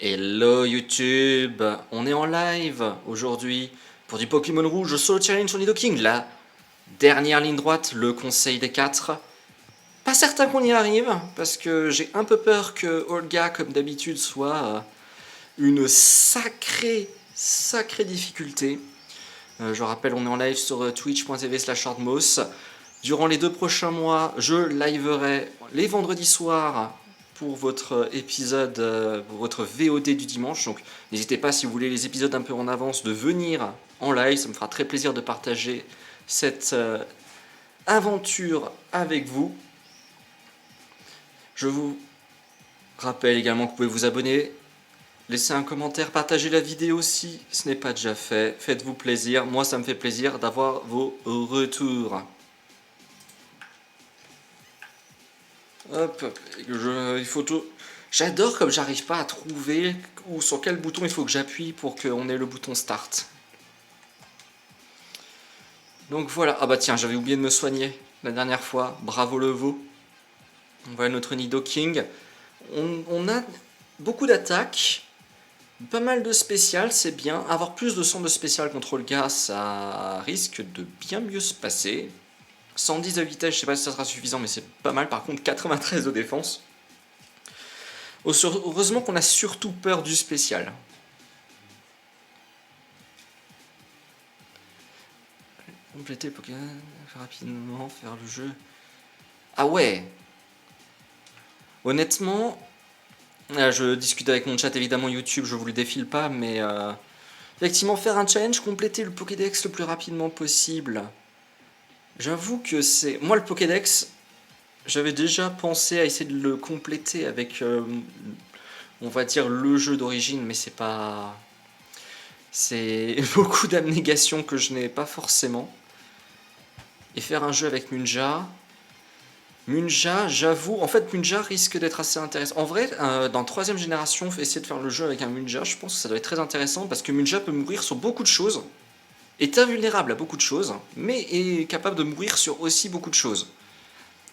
Hello YouTube, on est en live aujourd'hui pour du Pokémon Rouge Solo Challenge sur Nidoking, la dernière ligne droite, le conseil des 4. Pas certain qu'on y arrive, parce que j'ai un peu peur que Olga, comme d'habitude, soit une sacrée difficulté. Je rappelle, on est en live sur twitch.tv/hardmouse. Durant les 2 prochains mois, je liverai les vendredis soirs pour votre épisode, pour votre VOD du dimanche. Donc n'hésitez pas, si vous voulez les épisodes un peu en avance, de venir en live. Ça me fera très plaisir de partager cette aventure avec vous. Je vous rappelle également que vous pouvez vous abonner, laisser un commentaire, partager la vidéo si ce n'est pas déjà fait. Faites-vous plaisir. Moi, ça me fait plaisir d'avoir vos retours. Hop, il faut tout. J'adore comme j'arrive pas à trouver ou sur quel bouton il faut que j'appuie pour qu'on ait le bouton start. Donc voilà. Ah bah tiens, j'avais oublié de me soigner la dernière fois. Bravo le veau. Voilà notre Nidoking. On a beaucoup d'attaques, pas mal de spécial, c'est bien. Avoir plus de sang de spécial contre le gars, ça risque de bien mieux se passer. 110 de vitesse, je sais pas si ça sera suffisant, mais c'est pas mal. Par contre, 93 de défense. Heureusement qu'on a surtout peur du spécial. Compléter le Pokémon rapidement, faire le jeu. Ah ouais. Honnêtement, je discute avec mon chat évidemment YouTube, je vous le défile pas, mais effectivement faire un challenge, compléter le Pokédex le plus rapidement possible. J'avoue que c'est... Moi le Pokédex, j'avais déjà pensé à essayer de le compléter avec, on va dire, le jeu d'origine, mais c'est pas... C'est beaucoup d'abnégation que je n'ai pas forcément. Et faire un jeu avec Munja... Munja, j'avoue, en fait Munja risque d'être assez intéressant. En vrai, dans 3ème génération, essayer de faire le jeu avec un Munja, je pense que ça doit être très intéressant parce que Munja peut mourir sur beaucoup de choses, est invulnérable à beaucoup de choses, mais est capable de mourir sur aussi beaucoup de choses.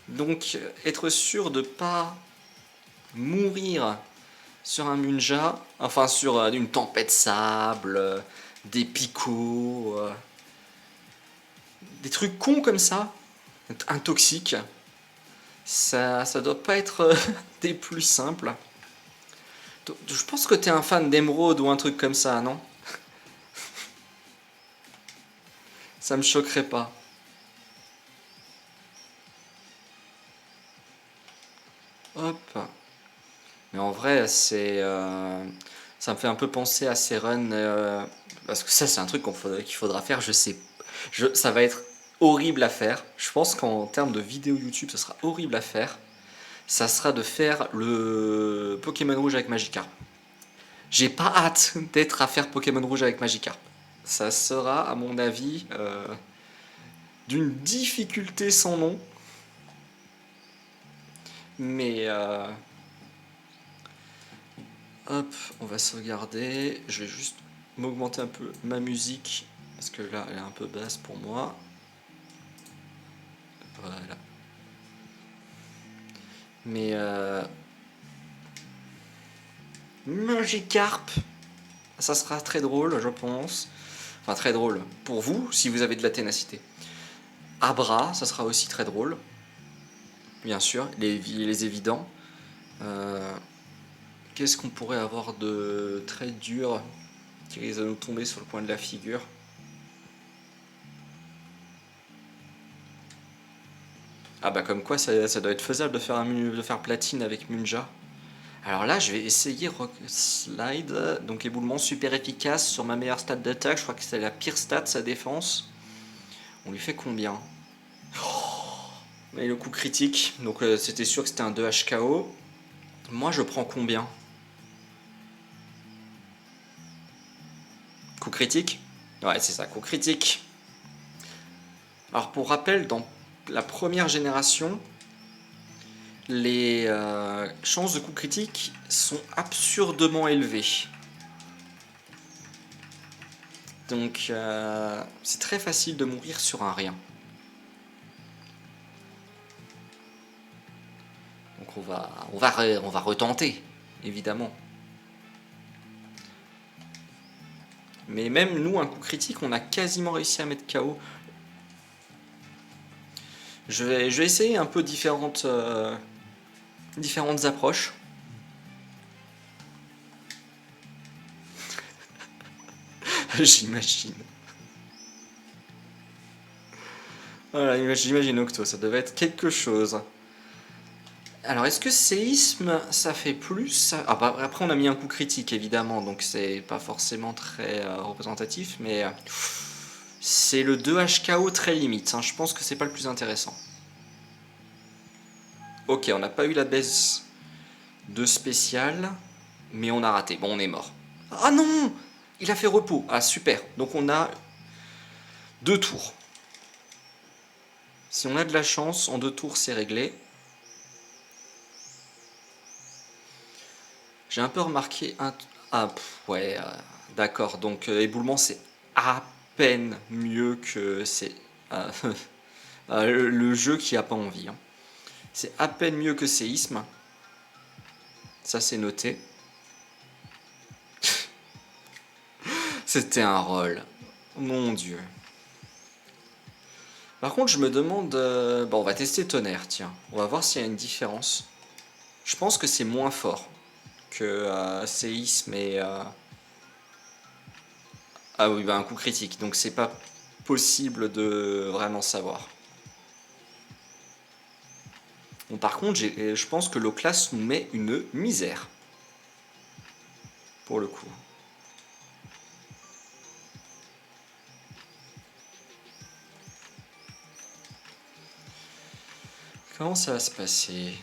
Donc être sûr de pas mourir sur un Munja, enfin sur une tempête sable, des picots, des trucs cons comme ça, un toxique, ça doit pas être des plus simples. Je pense que t'es un fan d'Emeraude ou un truc comme ça, non? Ça me choquerait pas. Hop. Mais en vrai, ça me fait un peu penser à ces runs. Parce que ça, c'est un truc qu'il faudra faire. Je sais. Ça va être horrible à faire. Je pense qu'en termes de vidéo YouTube, ça sera horrible à faire. Ça sera de faire le Pokémon Rouge avec Magikarp. J'ai pas hâte d'être à faire Pokémon Rouge avec Magikarp. Ça sera, à mon avis, d'une difficulté sans nom. Mais hop, on va sauvegarder. Je vais juste m'augmenter un peu ma musique parce que là, elle est un peu basse pour moi. Voilà. Mais Magikarp, ça sera très drôle, je pense. Enfin, très drôle pour vous si vous avez de la ténacité. Abra, ça sera aussi très drôle. Bien sûr, les évidents. Qu'est-ce qu'on pourrait avoir de très dur qui risque de nous tomber sur le coin de la figure? Ah bah comme quoi ça doit être faisable de faire platine avec Munja. Alors là je vais essayer Rock Slide, donc éboulement super efficace sur ma meilleure stat d'attaque, je crois que c'est la pire stat sa défense. On lui fait combien? Mais le coup critique, donc c'était sûr que c'était un 2 HKO. Moi je prends combien? Coup critique? Ouais c'est ça, coup critique. Alors pour rappel, dans la première génération, les chances de coup critique sont absurdement élevées. Donc c'est très facile de mourir sur un rien. Donc on va retenter, évidemment. Mais même nous, un coup critique, on a quasiment réussi à mettre KO. Je vais essayer un peu différentes approches. J'imagine. Voilà, j'imagine Octo, ça devait être quelque chose. Alors, est-ce que séisme, ça fait plus Ah, bah, après, on a mis un coup critique, évidemment, donc c'est pas forcément très représentatif, mais c'est le 2 HKO très limite. Hein, je pense que c'est pas le plus intéressant. Ok, on n'a pas eu la baisse de spécial, mais on a raté. Bon, on est mort. Ah non, il a fait repos. Ah, super. Donc, on a 2 tours. Si on a de la chance, en 2 tours, c'est réglé. J'ai un peu remarqué un... Ah, ouais, d'accord. Donc, éboulement, c'est à peine mieux que c'est... euh, le jeu qui a pas envie. Hein. C'est à peine mieux que séisme. Ça, c'est noté. C'était un rôle. Mon Dieu. Par contre, je me demande... Bon, on va tester tonnerre, tiens. On va voir s'il y a une différence. Je pense que c'est moins fort que séisme et... Ah oui, bah un coup critique. Donc c'est pas possible de vraiment savoir. Bon, par contre, je pense que l'Oclas nous met une misère. Pour le coup. Comment ça va se passer?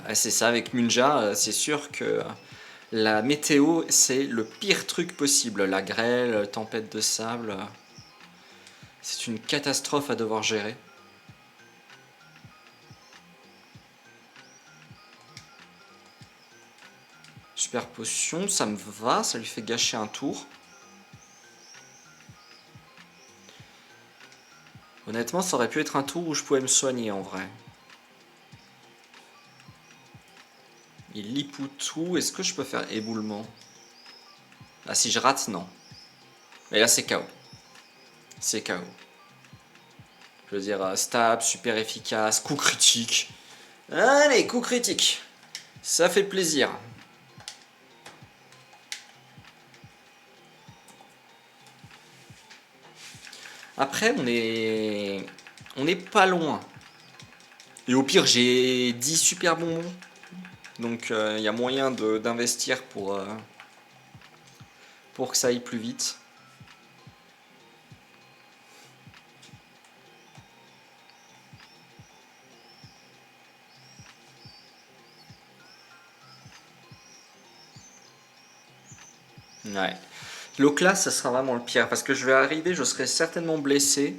Ah, c'est ça, avec Munja, c'est sûr que la météo, c'est le pire truc possible. La grêle, tempête de sable, c'est une catastrophe à devoir gérer. Super potion, ça me va, ça lui fait gâcher un tour. Honnêtement, ça aurait pu être un tour où je pouvais me soigner en vrai. Il lipoute tout, est-ce que je peux faire éboulement? Ah, si je rate, non. Mais là, c'est KO. C'est KO. Je veux dire, stab, super efficace, coup critique. Allez, coup critique. Ça fait plaisir. Après, on est pas loin. Et au pire, j'ai 10 super bonbons. Donc, il y a moyen d'investir pour que ça aille plus vite. Ouais. L'Oclas, ça sera vraiment le pire. Parce que je vais arriver, je serai certainement blessé.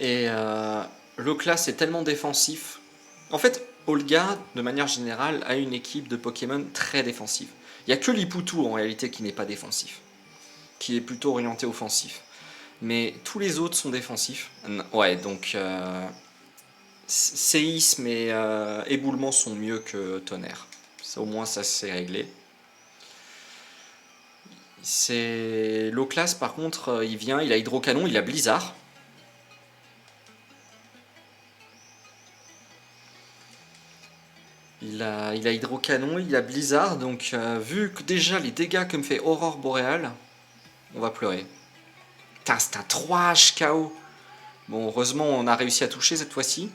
Et l'Oclas est tellement défensif. En fait, Olga, de manière générale, a une équipe de Pokémon très défensive. Il n'y a que Liputu en réalité qui n'est pas défensif. Qui est plutôt orienté offensif. Mais tous les autres sont défensifs. Ouais, donc séisme et éboulement sont mieux que tonnerre. Ça, au moins, ça c'est réglé. C'est l'Oclas, par contre, il vient, il a Hydrocanon, il a Blizzard. Il a Hydrocanon, il a Blizzard, donc vu que déjà les dégâts que me fait Aurore Boréale, on va pleurer. Putain, c'est un 3 HKO. Bon, heureusement, on a réussi à toucher cette fois-ci.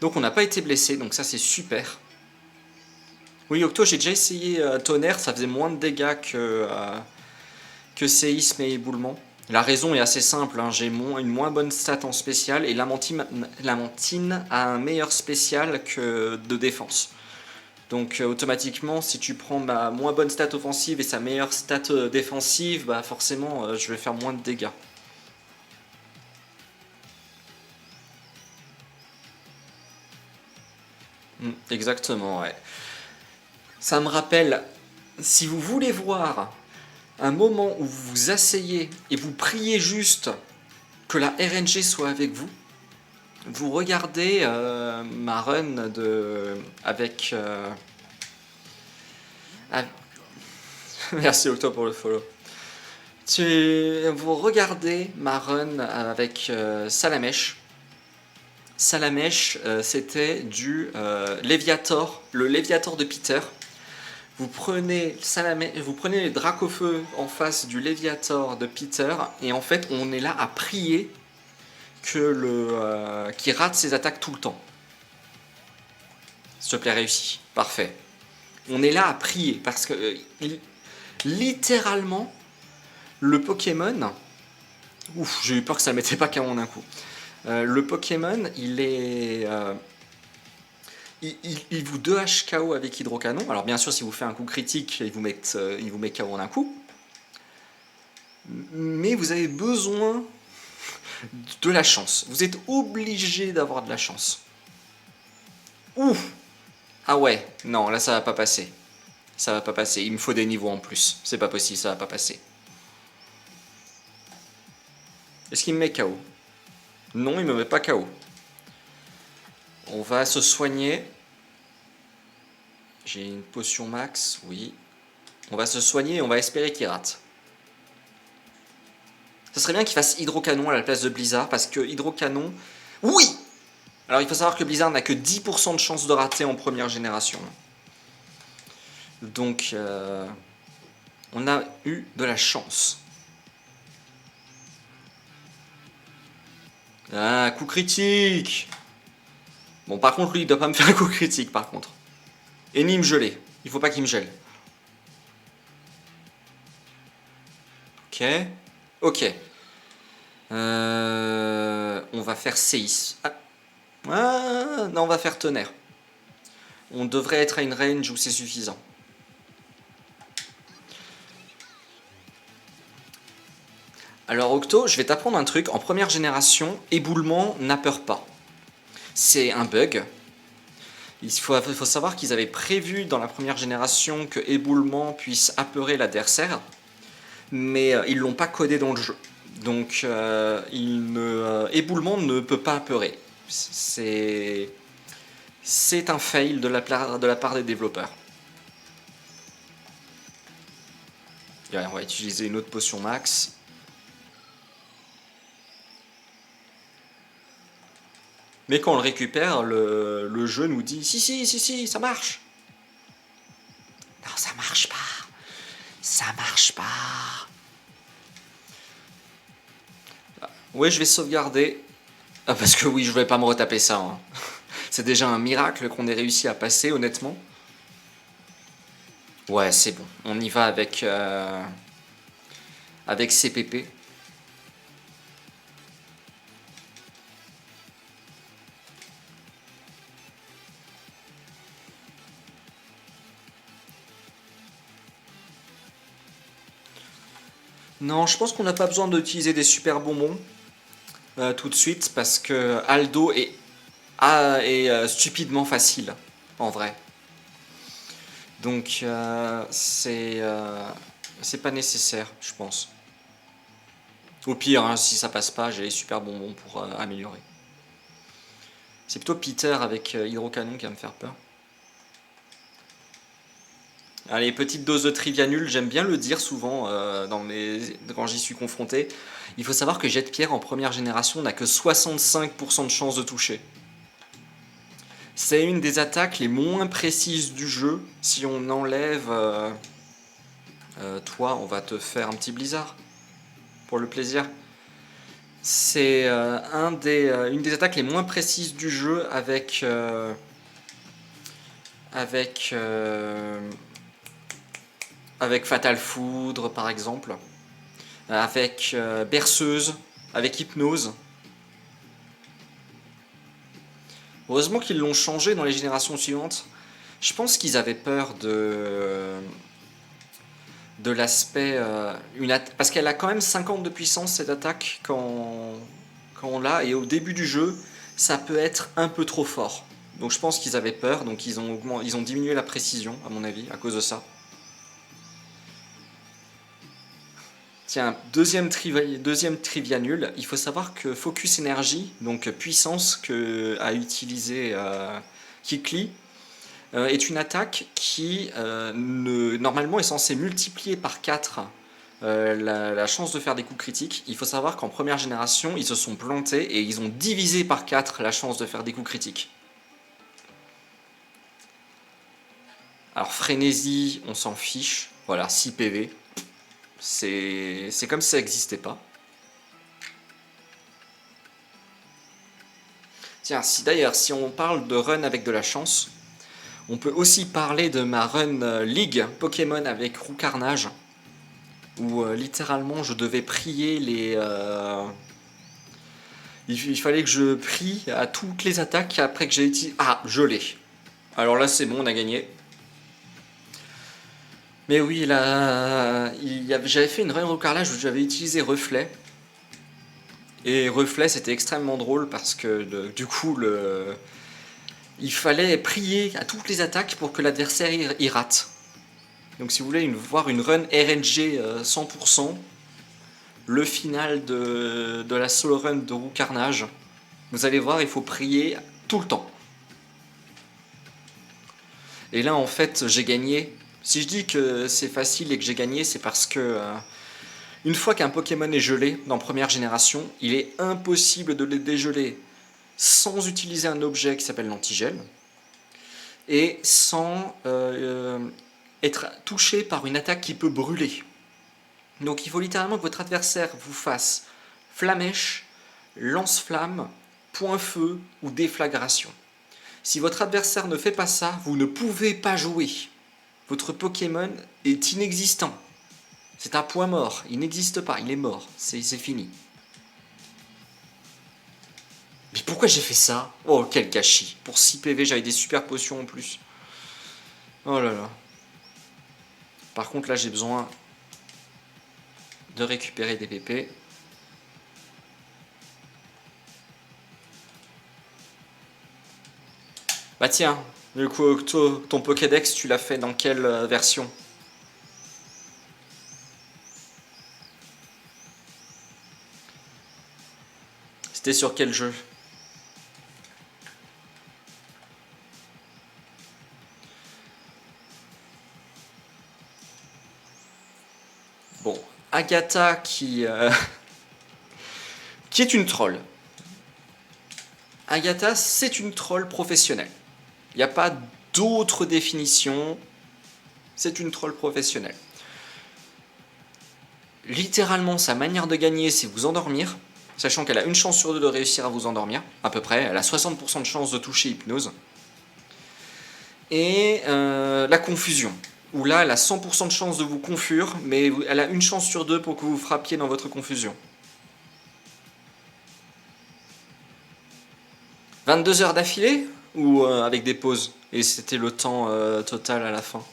Donc on n'a pas été blessé, donc ça c'est super. Oui, Octo, j'ai déjà essayé tonnerre, ça faisait moins de dégâts que séisme et éboulement. La raison est assez simple, hein, j'ai une moins bonne stat en spécial et Lamantine a un meilleur spécial que de défense. Donc automatiquement, si tu prends ma moins bonne stat offensive et sa meilleure stat défensive, bah forcément je vais faire moins de dégâts. Exactement, ouais. Ça me rappelle, si vous voulez voir un moment où vous vous asseyez et vous priez juste que la RNG soit avec vous, Vous regardez ma run avec... ah, merci Octo pour le follow. Vous regardez ma run avec Salamèche. Salamèche, c'était du Léviator, le Léviator de Peter. Vous prenez les Dracofeu en face du Léviator de Peter, et en fait, on est là à prier qu'il rate ses attaques tout le temps. S'il te plaît, réussi. Parfait. On est là à prier, parce que littéralement, le Pokémon... Ouf, j'ai eu peur que ça ne mettait pas KO en un coup. Le Pokémon, il est... il vous 2H KO avec Hydrocanon. Alors bien sûr, si vous faites un coup critique, il vous met KO en un coup. Mais vous avez besoin de la chance. Vous êtes obligé d'avoir de la chance. Ouf. Ah ouais, non, là ça va pas passer. Ça va pas passer, il me faut des niveaux en plus. C'est pas possible, ça va pas passer. Est-ce qu'il me met KO? Non, il me met pas KO. On va se soigner. J'ai une potion max, oui. On va se soigner et on va espérer qu'il rate. Ça serait bien qu'il fasse Hydrocanon à la place de Blizzard, parce que Hydrocanon... Oui! Alors il faut savoir que Blizzard n'a que 10% de chance de rater en première génération. Donc, on a eu de la chance. Ah, coup critique! Bon, par contre, lui, il doit pas me faire un coup critique, par contre. Énigme gelée. Il faut pas qu'il me gèle. Ok. Ok. On va faire séisme. Ah, non, on va faire tonnerre. On devrait être à une range où c'est suffisant. Alors Octo, je vais t'apprendre un truc. En première génération, éboulement n'a peur pas. C'est un bug. Il faut savoir qu'ils avaient prévu dans la première génération que éboulement puisse apeurer l'adversaire, mais ils l'ont pas codé dans le jeu. Donc éboulement ne peut pas apeurer. C'est un fail de la part des développeurs. Et on va utiliser une autre potion max. Mais quand on le récupère, le jeu nous dit si, ça marche. Non, ça marche pas. Ça marche pas. Ouais, je vais sauvegarder. Ah, parce que oui, je vais pas me retaper ça. Hein. C'est déjà un miracle qu'on ait réussi à passer, honnêtement. Ouais, c'est bon. On y va avec CPP. Non, je pense qu'on n'a pas besoin d'utiliser des super bonbons tout de suite parce que Aldo est stupidement facile, en vrai. Donc c'est pas nécessaire, je pense. Au pire, hein, si ça passe pas, j'ai les super bonbons pour améliorer. C'est plutôt Peter avec Hydrocanon qui va me faire peur. Allez, petite dose de trivia nul, j'aime bien le dire souvent quand j'y suis confronté. Il faut savoir que Jet-Pierre en première génération n'a que 65% de chance de toucher. C'est une des attaques les moins précises du jeu. Si on enlève... toi, on va te faire un petit blizzard. Pour le plaisir. C'est une des attaques les moins précises du jeu avec Fatal Foudre par exemple, avec Berceuse, avec Hypnose. Heureusement qu'ils l'ont changé dans les générations suivantes. Je pense qu'ils avaient peur de l'aspect... parce qu'elle a quand même 50 de puissance cette attaque quand on l'a, et au début du jeu, ça peut être un peu trop fort. Donc je pense qu'ils avaient peur, donc ils ont diminué la précision, à mon avis, à cause de ça. Tiens, deuxième trivia nul. Il faut savoir que Focus Energy, donc puissance que a utilisé Kikli, est une attaque qui normalement est censée multiplier par 4 la chance de faire des coups critiques. Il faut savoir qu'en première génération, ils se sont plantés et ils ont divisé par 4 la chance de faire des coups critiques. Alors frénésie, on s'en fiche. Voilà, 6 PV. C'est comme si ça n'existait pas. Tiens, d'ailleurs, si on parle de run avec de la chance, on peut aussi parler de ma run League Pokémon avec Roux Carnage, où littéralement je devais prier il fallait que je prie à toutes les attaques après que j'ai utilisé... Ah, je l'ai. Alors là, c'est bon, on a gagné. Mais oui, là, j'avais fait une run au carrelage où j'avais utilisé Reflet. Et Reflet, c'était extrêmement drôle parce que du coup, il fallait prier à toutes les attaques pour que l'adversaire y rate. Donc si vous voulez voir une run RNG 100%, le final de la solo run de Roux Carnage, vous allez voir, il faut prier tout le temps. Et là, en fait, j'ai gagné. Si je dis que c'est facile et que j'ai gagné, c'est parce que une fois qu'un Pokémon est gelé dans première génération, il est impossible de le dégeler sans utiliser un objet qui s'appelle l'antigel et sans être touché par une attaque qui peut brûler. Donc il faut littéralement que votre adversaire vous fasse flamèche, lance-flamme, point-feu ou déflagration. Si votre adversaire ne fait pas ça, vous ne pouvez pas jouer. Votre Pokémon est inexistant. C'est un point mort, il n'existe pas, il est mort, c'est fini. Mais pourquoi j'ai fait ça? Oh, quel gâchis. Pour 6 PV, j'avais des super potions en plus. Oh là là. Par contre, là, j'ai besoin de récupérer des PP. Bah tiens, du coup, ton Pokédex, tu l'as fait dans quelle version? C'était sur quel jeu? Bon, Agatha qui est une troll. Agatha, c'est une troll professionnelle. Il n'y a pas d'autre définition. C'est une troll professionnelle. Littéralement, sa manière de gagner, c'est vous endormir, sachant qu'elle a une chance sur deux de réussir à vous endormir, à peu près. Elle a 60% de chance de toucher hypnose. Et la confusion, où là, elle a 100% de chance de vous confure, mais elle a une chance sur deux pour que vous frappiez dans votre confusion. 22 heures d'affilée ou avec des pauses? Et c'était le temps total à la fin.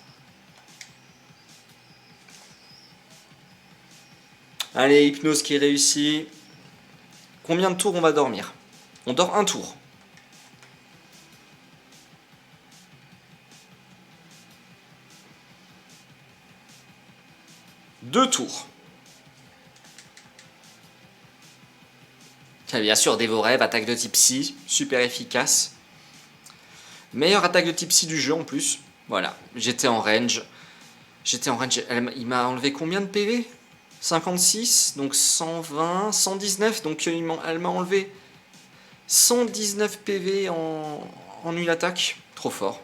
Allez, hypnose qui est réussie. Combien de tours on va dormir? On dort un tour. Deux tours. Bien sûr, Dévorève, attaque de type psy, super efficace. Meilleure attaque de type psy du jeu en plus. Voilà, j'étais en range. Il m'a enlevé combien de PV? 56, donc 120, 119, donc elle m'a enlevé 119 PV en une attaque. Trop fort.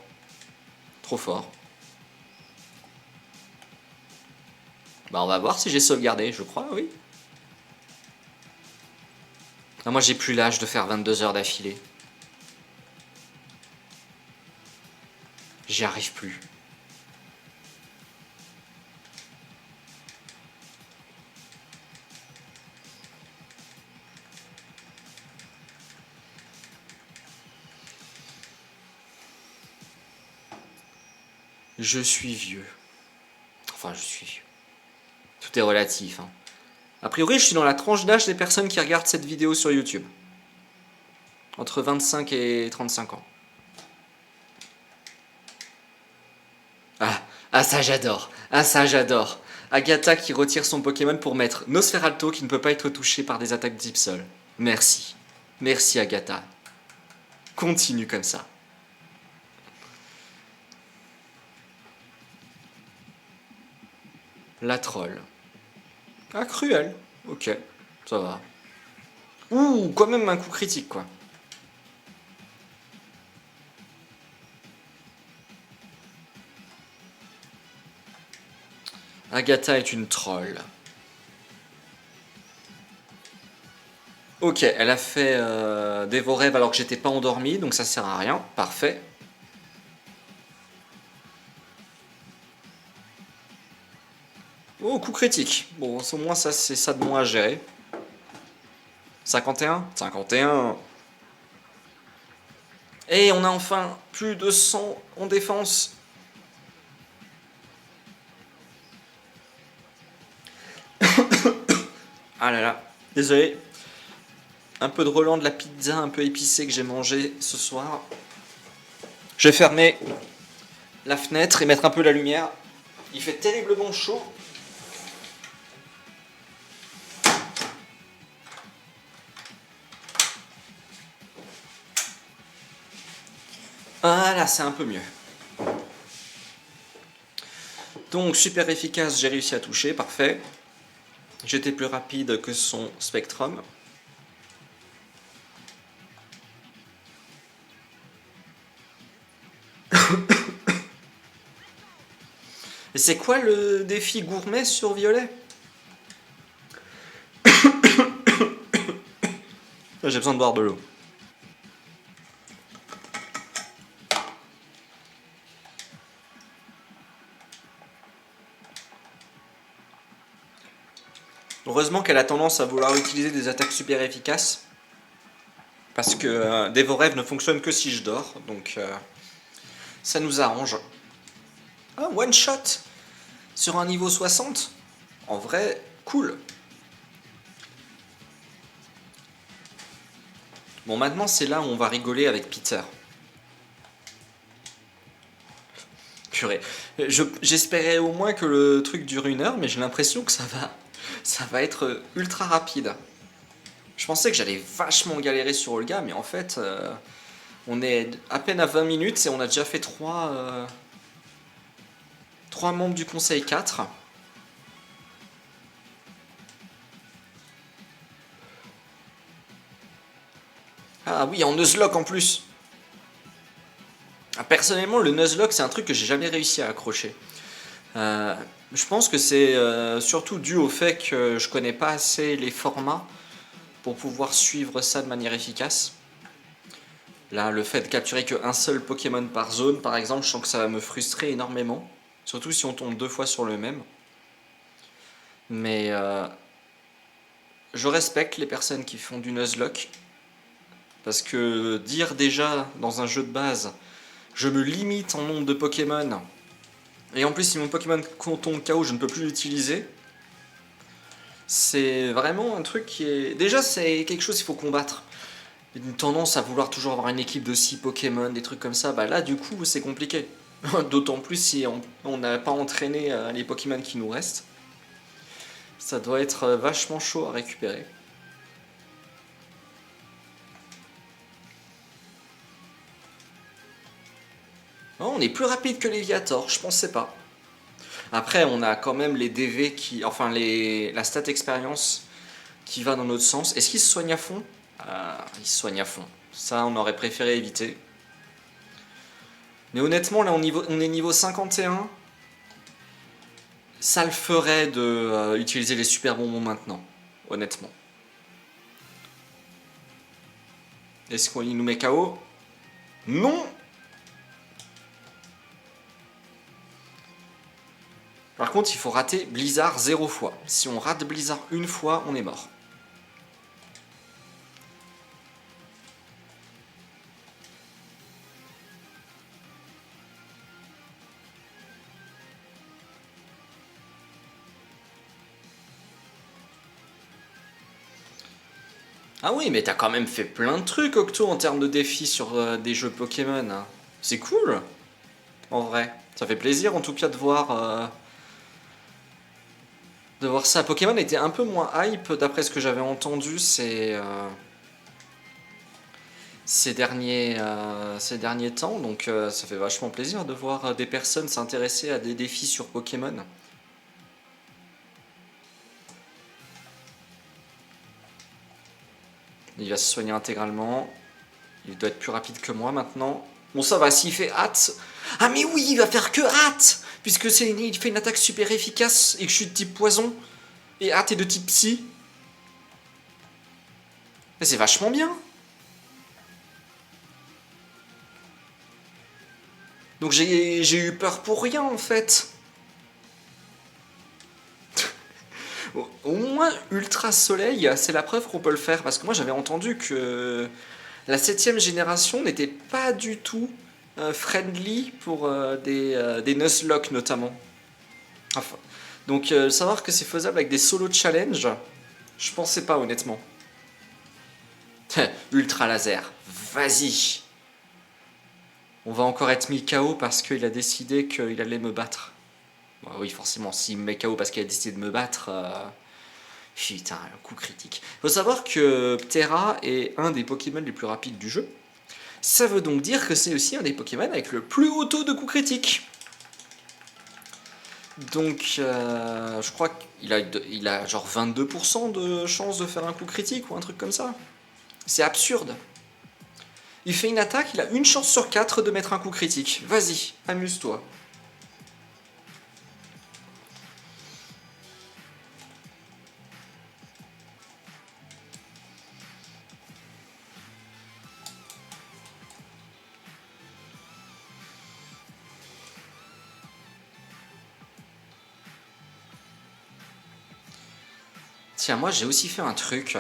Trop fort. Bah on va voir si j'ai sauvegardé, je crois, oui. Ah, moi j'ai plus l'âge de faire 22 heures d'affilée. J'y arrive plus. Je suis vieux. Enfin, je suis vieux. Tout est relatif. Hein. A priori, je suis dans la tranche d'âge des personnes qui regardent cette vidéo sur YouTube. Entre 25 et 35 ans. Ah, ça j'adore. Ah ça j'adore. Agatha qui retire son Pokémon pour mettre Nosferalto qui ne peut pas être touché par des attaques Deep Sol. Merci. Merci Agatha. Continue comme ça. La troll. Ah, cruel. Ok, ça va. Ouh, quand même un coup critique, quoi. Agatha est une troll. Ok, elle a fait des vos rêves alors que j'étais pas endormi, donc ça sert à rien. Parfait. Oh, coup critique. Bon, au moins ça, c'est ça de moins à gérer. 51 51. Et on a enfin plus de 100 en défense. Ah là là, désolé. Un peu de Roland de la pizza un peu épicée que j'ai mangé ce soir. Je vais fermer la fenêtre et mettre un peu la lumière. Il fait terriblement chaud. Voilà, c'est un peu mieux. Donc super efficace, j'ai réussi à toucher, parfait. J'étais plus rapide que son Spectrum. Et c'est quoi le défi gourmet sur Violet? J'ai besoin de boire de l'eau. Heureusement qu'elle a tendance à vouloir utiliser des attaques super efficaces. Parce que des vos rêves ne fonctionnent que si je dors. Donc ça nous arrange. Ah, one shot sur un niveau 60. En vrai, cool. Bon, maintenant c'est là où on va rigoler avec Peter. Purée. J'espérais au moins que le truc dure 1 heure, mais j'ai l'impression que ça va être ultra rapide. Je pensais que j'allais vachement galérer sur Olga, mais en fait, on est à peine à 20 minutes et on a déjà fait 3 membres du conseil 4. Ah oui, en Nuzlocke en plus. Ah, personnellement, le Nuzlocke, c'est un truc que j'ai jamais réussi à accrocher. Euh, je pense que c'est surtout dû au fait que je connais pas assez les formats pour pouvoir suivre ça de manière efficace. Là, le fait de capturer qu'un seul Pokémon par zone, par exemple, je sens que ça va me frustrer énormément. Surtout si on tombe 2 fois sur le même. Mais je respecte les personnes qui font du Nuzlocke. Parce que dire déjà dans un jeu de base, je me limite en nombre de Pokémon. Et en plus, si mon Pokémon tombe KO, je ne peux plus l'utiliser. C'est vraiment un truc qui est. Déjà, c'est quelque chose qu'il faut combattre. Une tendance à vouloir toujours avoir une équipe de 6 Pokémon, des trucs comme ça, bah là, du coup, c'est compliqué. D'autant plus si on n'a pas entraîné les Pokémon qui nous restent. Ça doit être vachement chaud à récupérer. Oh, on est plus rapide que les Viator, je pensais pas. Après, on a quand même les DV qui. Enfin, la stat expérience qui va dans notre sens. Est-ce qu'il se soigne à fond? Il se soigne à fond. Ça, on aurait préféré éviter. Mais honnêtement, là, on est niveau 51. Ça le ferait de utiliser les super bonbons maintenant. Honnêtement. Est-ce qu'il nous met KO? Non! Par contre, il faut rater Blizzard 0 fois. Si on rate Blizzard 1 fois, on est mort. Ah oui, mais t'as quand même fait plein de trucs, Octo, en termes de défis sur des jeux Pokémon, hein. C'est cool, en vrai. Ça fait plaisir, en tout cas, de voir de voir ça. Pokémon était un peu moins hype d'après ce que j'avais entendu ces derniers temps, donc ça fait vachement plaisir de voir des personnes s'intéresser à des défis sur Pokémon. Il va se soigner intégralement. Il doit être plus rapide que moi maintenant. Bon, ça va, s'il fait hâte. Ah, mais oui, il va faire que hâte, puisque il fait une attaque super efficace et que je suis de type poison. Et hâte est de type psy. Mais c'est vachement bien. Donc j'ai eu peur pour rien en fait. Au moins Ultra Soleil, c'est la preuve qu'on peut le faire. Parce que moi j'avais entendu que la 7ème génération n'était pas du tout friendly pour des Nuzlocke notamment. Enfin, donc savoir que c'est faisable avec des solo challenge, je pensais pas honnêtement. Ultra laser, vas-y. On va encore être mis KO parce qu'il a décidé qu'il allait me battre. Bah oui, forcément, s'il me met KO parce qu'il a décidé de me battre, putain, un coup critique. Faut savoir que Ptera est un des Pokémon les plus rapides du jeu. Ça veut donc dire que c'est aussi un des Pokémon avec le plus haut taux de coup critique. Donc, je crois qu'il a genre 22% de chance de faire un coup critique ou un truc comme ça. C'est absurde. Il fait une attaque, il a une chance sur 4 de mettre un coup critique. Vas-y, amuse-toi. Tiens, moi j'ai aussi fait un truc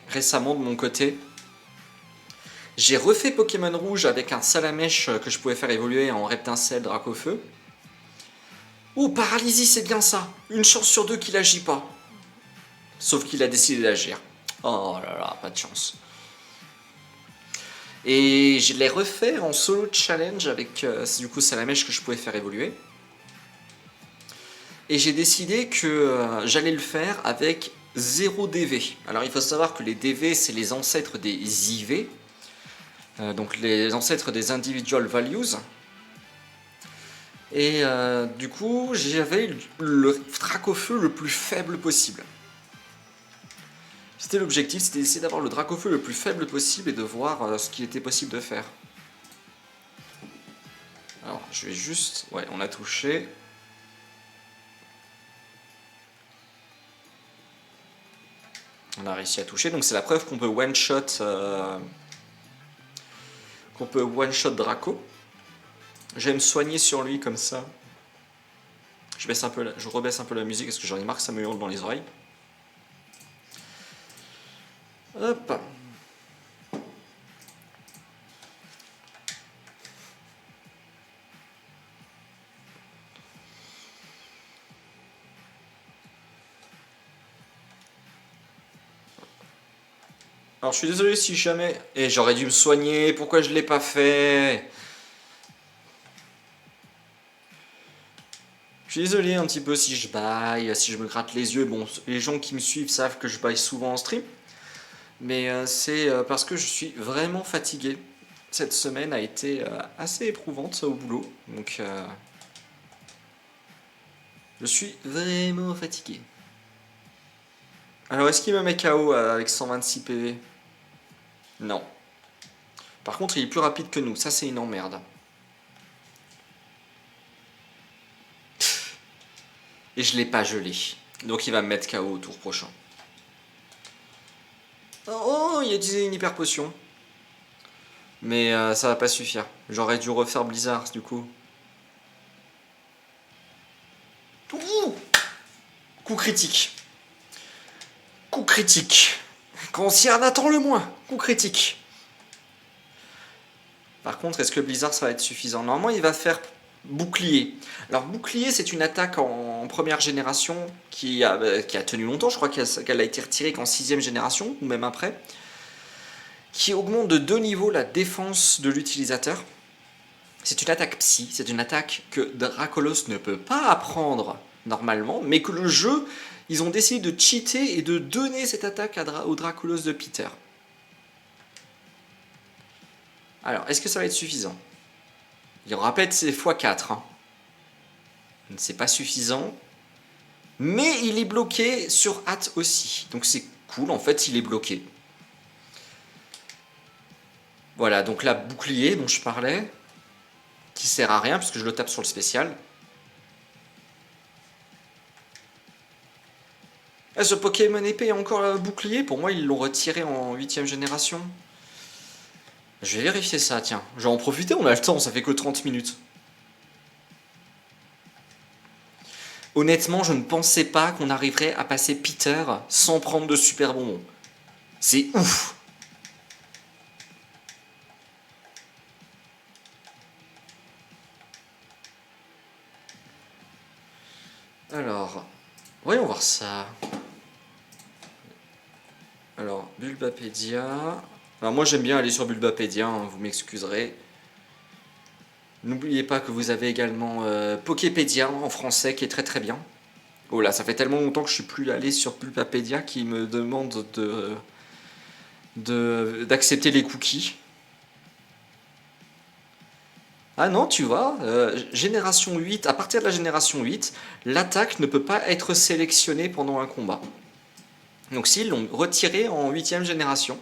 récemment de mon côté. J'ai refait Pokémon Rouge avec un Salamèche que je pouvais faire évoluer en Reptincelle Dracofeu. Oh, paralysie, c'est bien ça. Une chance sur 2 qu'il agit pas. Sauf qu'il a décidé d'agir. Oh là là, pas de chance. Et je l'ai refait en solo challenge avec du coup Salamèche que je pouvais faire évoluer. Et j'ai décidé que j'allais le faire avec 0 DV. Alors il faut savoir que les DV c'est les ancêtres des IV. Donc les ancêtres des individual values. Et du coup j'avais le Dracofeu le plus faible possible. C'était l'objectif, c'était d'essayer d'avoir le Dracofeu le plus faible possible et de voir ce qu'il était possible de faire. Alors je vais juste... Ouais, on a touché. On a réussi à toucher, donc c'est la preuve qu'on peut one-shot Draco. Je vais me soigner sur lui comme ça. Je rebaisse un peu la musique parce que j'en ai marre que ça me hurle dans les oreilles. Hop. Alors je suis désolé si jamais... Et j'aurais dû me soigner, pourquoi je l'ai pas fait? Je suis désolé un petit peu si je baille, si je me gratte les yeux. Bon, les gens qui me suivent savent que je baille souvent en stream. Mais c'est parce que je suis vraiment fatigué. Cette semaine a été assez éprouvante au boulot. Donc je suis vraiment fatigué. Alors est-ce qu'il me met KO avec 126 PV? Non. Par contre il est plus rapide que nous. Ça c'est une emmerde. Et je l'ai pas gelé. Donc il va me mettre KO au tour prochain. Oh, il a utilisé une hyper potion. Mais ça va pas suffire. J'aurais dû refaire Blizzard du coup. Ouh, coup critique. Coup critique. Quand on s'y en attend le moins. Coup critique. Par contre, est-ce que Blizzard ça va être suffisant? Normalement, il va faire bouclier. Alors, bouclier, c'est une attaque en première génération qui a tenu longtemps. Je crois qu'elle a été retirée qu'en 6ème génération, ou même après. Qui augmente de 2 niveaux la défense de l'utilisateur. C'est une attaque psy, c'est une attaque que Dracolos ne peut pas apprendre normalement, mais que le jeu, Ils ont décidé de cheater et de donner cette attaque au Draculos de Peter. Alors, est-ce que ça va être suffisant? Il rappelle c'est x4. Hein. C'est pas suffisant. Mais il est bloqué sur Hat aussi. Donc c'est cool, en fait, il est bloqué. Voilà, donc là, bouclier dont je parlais, qui sert à rien, puisque je le tape sur le spécial. Ah, ce Pokémon épée a encore le bouclier. Pour moi, ils l'ont retiré en 8ème génération. Je vais vérifier ça, tiens. Je vais en profiter, on a le temps, ça fait que 30 minutes. Honnêtement, je ne pensais pas qu'on arriverait à passer Peter sans prendre de super bonbons. C'est ouf. Alors, voyons voir ça. Alors, Bulbapédia. Alors moi j'aime bien aller sur Bulbapédia, hein, vous m'excuserez. N'oubliez pas que vous avez également Poképédia en français qui est très très bien. Oh là, ça fait tellement longtemps que je suis plus allé sur Bulbapédia qui me demande d'accepter les cookies. Ah non, tu vois, génération 8, à partir de la génération 8, l'attaque ne peut pas être sélectionnée pendant un combat. Donc s'ils l'ont retiré en 8ème génération.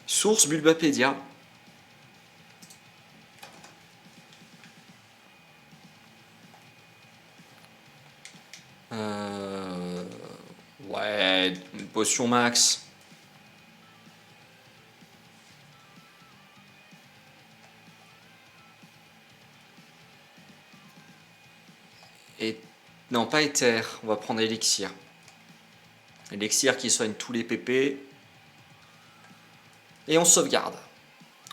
Source Bulbapédia. Euh, Ouais, une potion max. Et non, pas éther, on va prendre élixir. Élixir qui soigne tous les PP. Et on sauvegarde.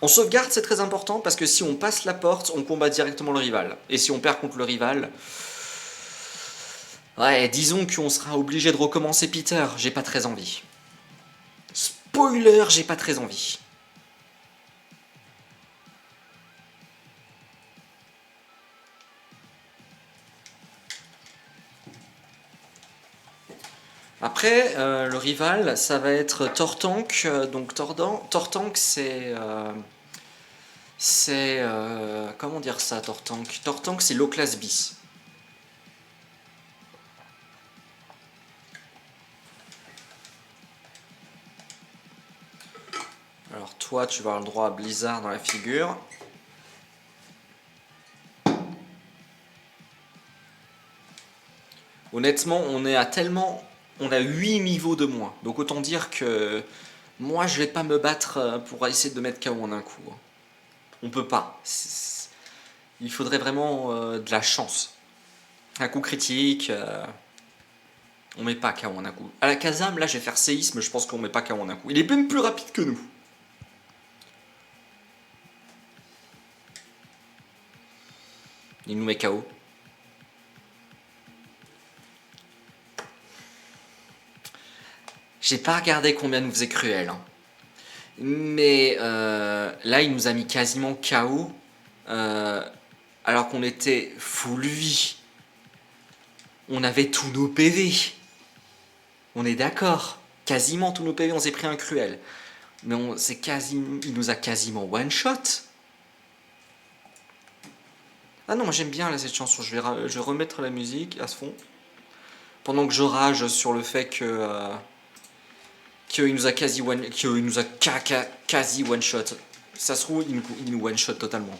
On sauvegarde, c'est très important parce que si on passe la porte, on combat directement le rival. Et si on perd contre le rival, ouais, disons qu'on sera obligé de recommencer Peter. J'ai pas très envie. Spoiler, j'ai pas très envie. Après, le rival, ça va être Tortank. Donc Tortank, comment dire ça, Tortank? Tortank, c'est low class bis. Alors toi, tu vas avoir le droit à Blizzard dans la figure. Honnêtement, on est à tellement... On a 8 niveaux de moins. Donc autant dire que moi, je vais pas me battre pour essayer de mettre KO en un coup. On peut pas. Il faudrait vraiment de la chance. Un coup critique, on met pas KO en un coup. À la Kazam, là, je vais faire séisme, je pense qu'on met pas KO en un coup. Il est même plus rapide que nous. Il nous met KO. J'ai pas regardé combien nous faisait Cruel. Hein. Mais là, il nous a mis quasiment KO. Alors qu'on était full vie. On avait tous nos PV. On est d'accord. Quasiment tous nos PV, on s'est pris un Cruel. Mais il nous a quasiment one shot. Ah non, moi j'aime bien là, cette chanson. Je vais remettre la musique à ce fond. Pendant que je rage sur le fait qu'il nous a quasi one shot. Ça se trouve, il nous one shot totalement.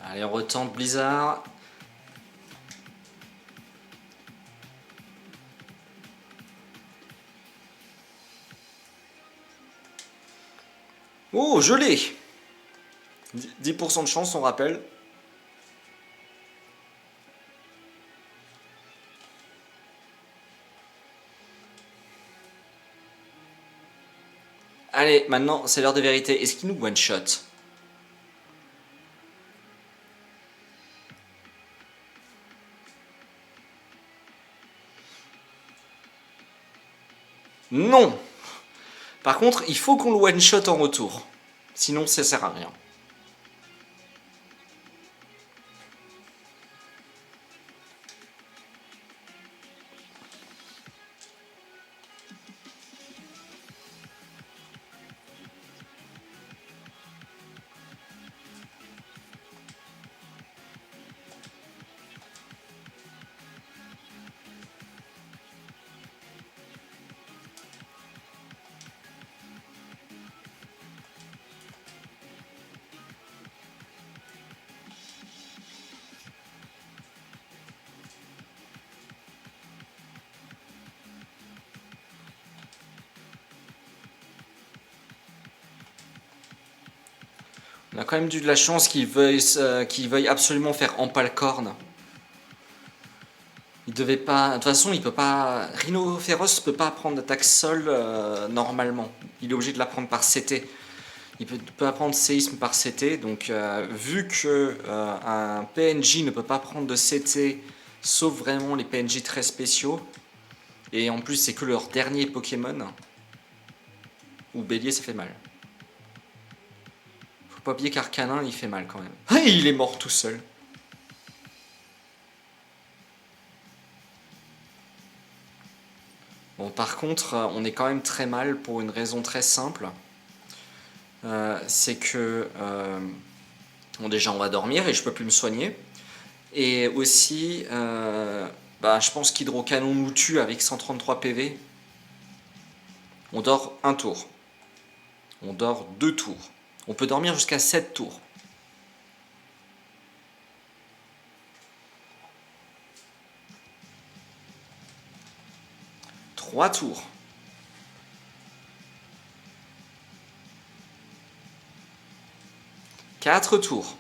Allez, on retente Blizzard. Oh, je l'ai! 10% de chance, on rappelle. Allez, maintenant, c'est l'heure de vérité. Est-ce qu'il nous one-shot? Non! Par contre, il faut qu'on le one-shot en retour. Sinon, ça sert à rien. On a quand même eu de la chance qu'il veuille absolument faire Empalcorn. Il devait pas. De toute façon, il peut pas. Rhinophéros peut pas prendre d'attaque sol normalement. Il est obligé de la prendre par CT. Il peut apprendre séisme par CT. Donc, vu que un PNJ ne peut pas prendre de CT, sauf vraiment les PNJ très spéciaux, et en plus, c'est que leur dernier Pokémon, ou Bélier, ça fait mal. Faut pas oublier qu'Arcanin, il fait mal quand même. Ah, il est mort tout seul. Bon, par contre, on est quand même très mal pour une raison très simple. C'est que bon, déjà on va dormir et je peux plus me soigner. Et aussi, je pense qu'Hydrocanon nous tue avec 133 PV. On dort un tour. On dort 2 tours. On peut dormir jusqu'à 7 tours. Trois tours. Quatre tours.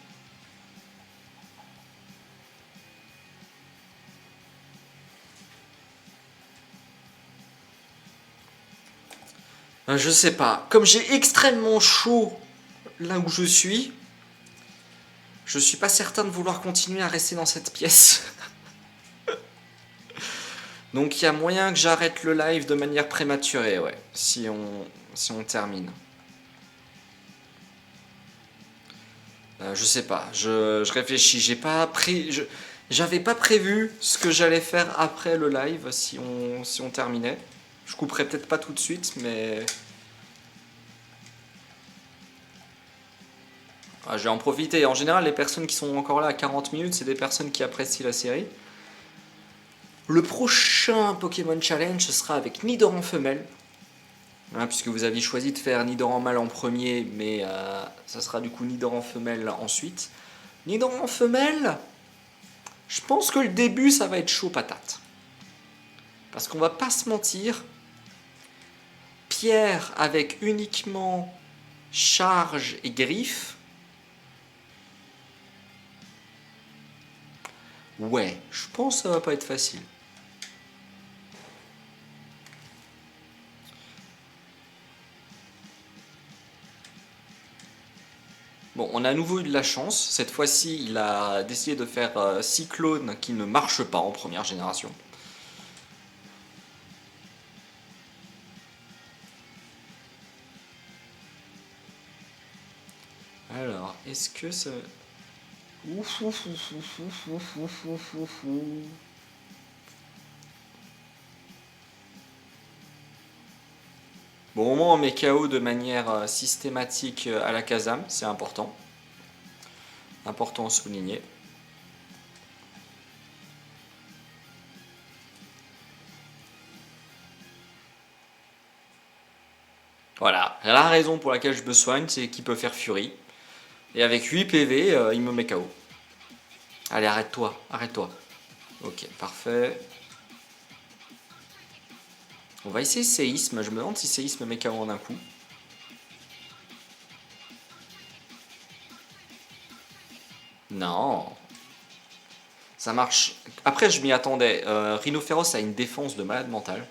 Je sais pas. Comme j'ai extrêmement chaud là où je suis pas certain de vouloir continuer à rester dans cette pièce. Donc il y a moyen que j'arrête le live de manière prématurée, ouais, si on termine. Je sais pas, je réfléchis, j'avais pas prévu ce que j'allais faire après le live si on terminait. Je couperai peut-être pas tout de suite, mais je vais en profiter. En général, les personnes qui sont encore là à 40 minutes, c'est des personnes qui apprécient la série. Le prochain Pokémon Challenge, ce sera avec Nidoran femelle. Puisque vous aviez choisi de faire Nidoran mâle en premier, mais ça sera du coup Nidoran femelle ensuite. Nidoran femelle, je pense que le début, ça va être chaud patate. Parce qu'on va pas se mentir, pierre avec uniquement charge et griffe, ouais, je pense que ça va pas être facile. Bon, on a à nouveau eu de la chance. Cette fois-ci, il a décidé de faire Cyclone qui ne marche pas en première génération. Alors, est-ce que ça... Ouf, ouf, ouf, ouf, ouf, ouf, ouf, ouf, ouf, ouf. Bon, au moins on met KO de manière systématique à la Kazam, c'est important. Important à souligner. Voilà, la raison pour laquelle je me soigne, c'est qu'il peut faire Fury. Et avec 8 PV, il me met KO. Allez, arrête-toi, arrête-toi. Ok, parfait. On va essayer Séisme, je me demande si Séisme met KO en un coup. Non. Ça marche. Après, je m'y attendais. Rhinophéros a une défense de malade mental.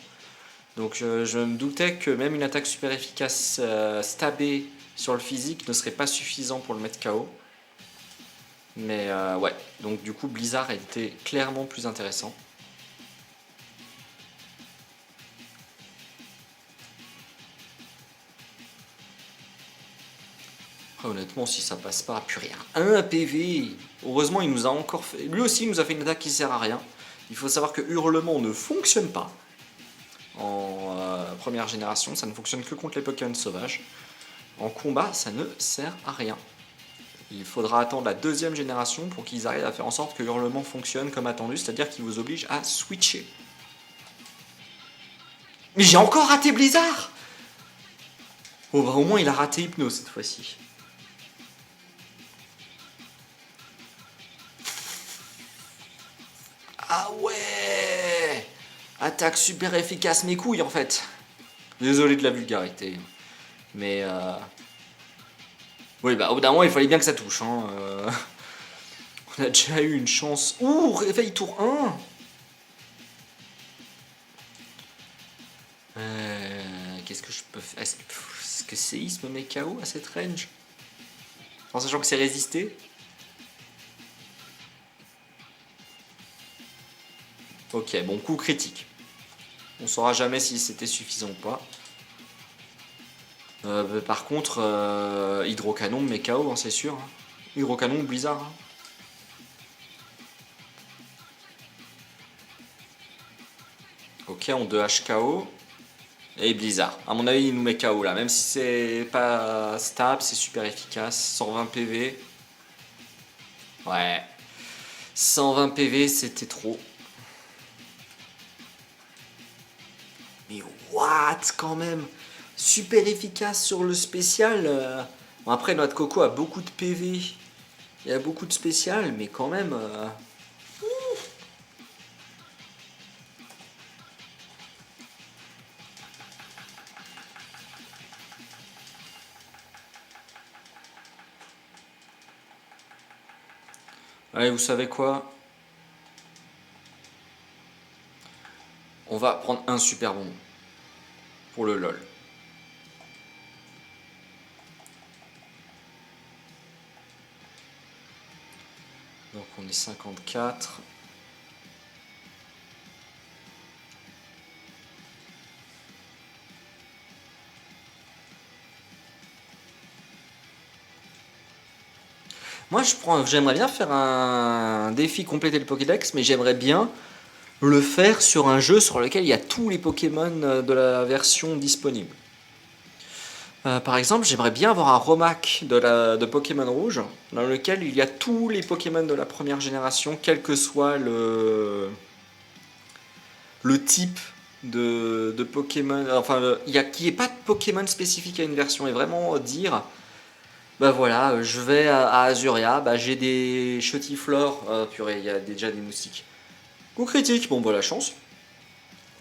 Donc je me doutais que même une attaque super efficace stabée sur le physique ne serait pas suffisant pour le mettre KO. Mais ouais, donc du coup Blizzard a été clairement plus intéressant. Ah, honnêtement, si ça passe pas, plus rien. Un PV. Heureusement, il nous a encore fait. Lui aussi, il nous a fait une attaque qui sert à rien. Il faut savoir que Hurlement ne fonctionne pas en première génération. Ça ne fonctionne que contre les Pokémon sauvages. En combat, ça ne sert à rien. Il faudra attendre la deuxième génération pour qu'ils arrivent à faire en sorte que Hurlement fonctionne comme attendu, c'est-à-dire qu'il vous oblige à switcher. Mais j'ai encore raté Blizzard. Oh bah au moins il a raté Hypno cette fois-ci. Ah ouais. Attaque super efficace mes couilles en fait. Désolé de la vulgarité. Mais oui bah au bout d'un moment il fallait bien que ça touche. Hein. On a déjà eu une chance. Ouh, réveil tour 1. Qu'est-ce que je peux faire? Est-ce que séisme met KO à cette range? En sachant que c'est résisté. Ok, bon, coup critique. On saura jamais si c'était suffisant ou pas. Par contre, Hydrocanon met KO, hein, c'est sûr. Hein. Hydrocanon, Blizzard. Hein. Ok, on 2H KO. Et Blizzard. À mon avis, il nous met KO là. Même si c'est pas stable, c'est super efficace. 120 PV. Ouais. 120 PV, c'était trop. Mais what quand même? Super efficace sur le spécial. Bon, après, notre Coco a beaucoup de PV. Il y a beaucoup de spécial, mais quand même. Allez, vous savez quoi? On va prendre un super bonbon. Pour le LOL. Donc on est 54. Moi, j'aimerais bien faire un défi compléter le Pokédex, mais j'aimerais bien le faire sur un jeu sur lequel il y a tous les Pokémon de la version disponible. Par exemple, j'aimerais bien avoir un remake de Pokémon Rouge dans lequel il y a tous les Pokémon de la première génération, quel que soit le type de Pokémon. Enfin, qu'il n'y ait pas de Pokémon spécifique à une version et vraiment dire bah voilà, je vais à Azuria, bah j'ai des Chotiflores. Purée, il y a déjà des moustiques. Coup critique, bon bah la chance.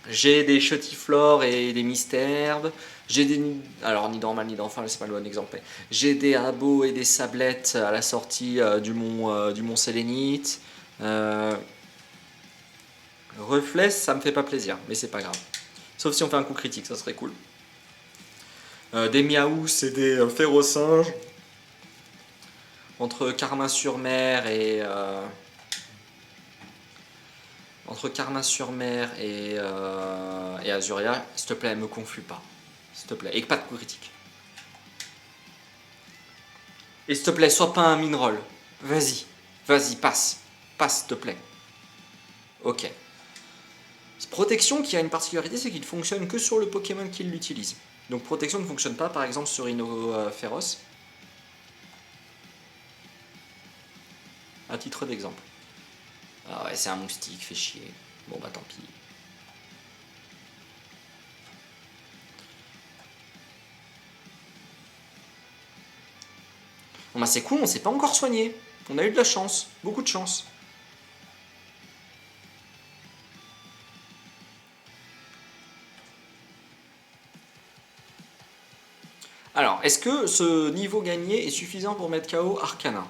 J'ai des Chotiflores et des Misterbes. J'ai des. Alors, ni normal ni d'enfant, c'est pas le bon exemple. J'ai des Abo et des Sablettes à la sortie du mont Sélénite. Reflet, ça me fait pas plaisir, mais c'est pas grave. Sauf si on fait un coup critique, ça serait cool. Des Miaous et des Férocinges. Entre Carmin-sur-Mer et. Entre Carmin-sur-Mer et Azuria, s'il te plaît, me confus pas. S'il te plaît. Et pas de coup critique. Et s'il te plaît, sois pas un mineral. Vas-y. Vas-y, passe. Passe, s'il te plaît. Ok. Protection qui a une particularité, c'est qu'il ne fonctionne que sur le Pokémon qui l'utilise. Donc protection ne fonctionne pas, par exemple, sur Féroce. À titre d'exemple. Ah ouais, c'est un moustique, fait chier. Bon bah tant pis. Bon bah c'est cool, on s'est pas encore soigné. On a eu de la chance, beaucoup de chance. Alors, est-ce que ce niveau gagné est suffisant pour mettre KO Arcana?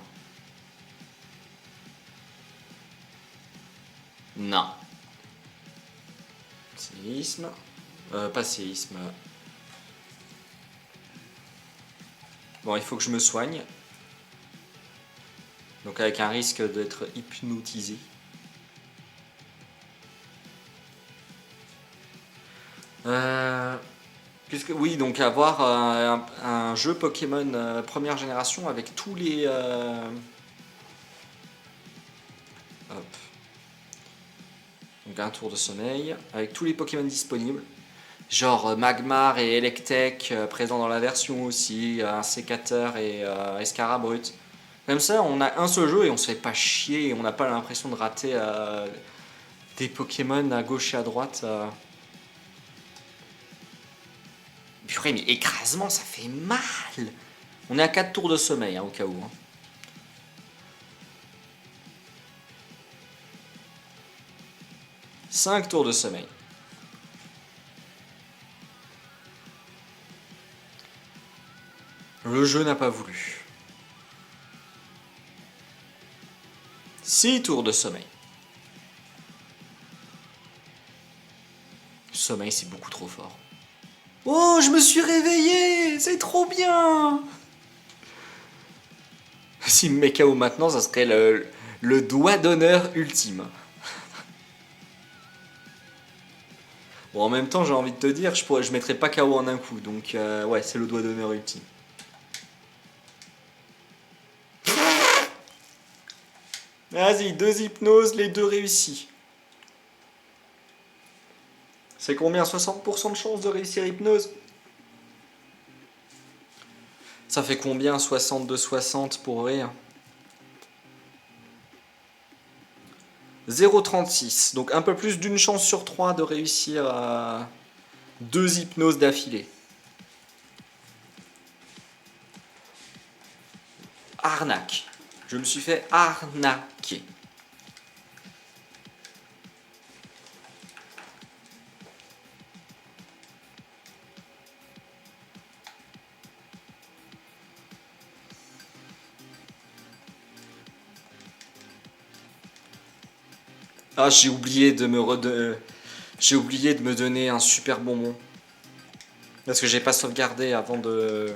Non. Séisme. Pas séisme. Bon, il faut que je me soigne. Donc avec un risque d'être hypnotisé. Oui, donc avoir un jeu Pokémon première génération avec tous les... hop. Donc un tour de sommeil avec tous les Pokémon disponibles. Genre Magmar et Electek présents dans la version aussi, un sécateur et Escarabrute. Comme ça, on a un seul jeu et on se fait pas chier et on n'a pas l'impression de rater des Pokémon à gauche et à droite. Purée, mais écrasement, ça fait mal. On est à 4 tours de sommeil, hein, au cas où. Hein. Cinq tours de sommeil. Le jeu n'a pas voulu. 6 tours de sommeil. Sommeil, c'est beaucoup trop fort. Oh, je me suis réveillé. C'est trop bien. Si me met KO maintenant, ça serait le doigt d'honneur ultime. Bon, en même temps, j'ai envie de te dire, je mettrais pas KO en un coup. Donc, ouais, c'est le doigt d'honneur ultime. Vas-y, 2 hypnoses, les 2 réussis. C'est combien? 60% de chance de réussir hypnose? Ça fait combien 60 pour rire? 0,36. Donc un peu plus d'une chance sur 3 de réussir à 2 hypnoses d'affilée. Arnaque. Je me suis fait arnaquer. Ah, j'ai oublié de me donner un super bonbon. Parce que j'ai pas sauvegardé avant de...